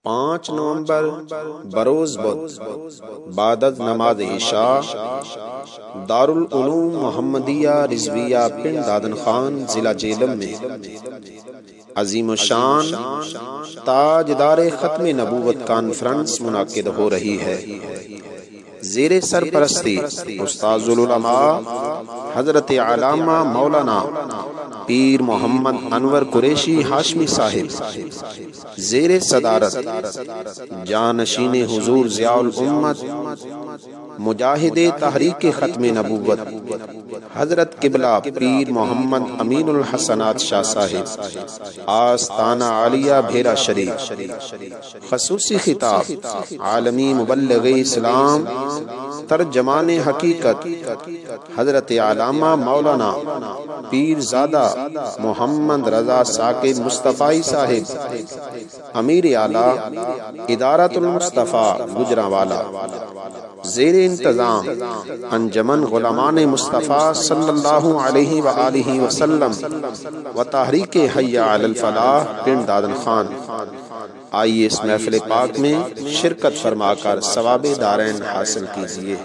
5 نومبر بروز بدھ بعد از نماز عشاء دارالعلوم محمدیہ رضویہ پنڈ دادن خان ضلع جہلم میں عظیم الشان تاجدار ختم نبوت کانفرنس منعقد ہو رہی ہے۔ زیر سرپرستی استاذ العلماء حضرت علامہ مولانا پیر محمد انور قریشی ہاشمی صاحب، زیر صدارت جانشین حضور ضیاء الامت مجاہد تحریک ختم نبوت حضرت قبلہ پیر محمد امین الحسنات شاہ صاحب، آستانہ عالیہ بھیرا شریف، خصوصی خطاب عالمی مبلغ اسلام ترجمان حقیقت حضرت علامہ مولانا پیر زادہ محمد رضا ثاقب مصطفی صاحب، امیر اعلیٰ ادارۃ المصطفیٰ گجرانوالہ، زیر انتظام انجمن غلامان مصطفیٰ صلی اللہ علیہ وآلہ وسلم و تحریک حی علی الفلاح پنڈ دادن خان۔ آئیے اس محفل پاک میں شرکت فرما کر ثواب دارین حاصل کیجیے۔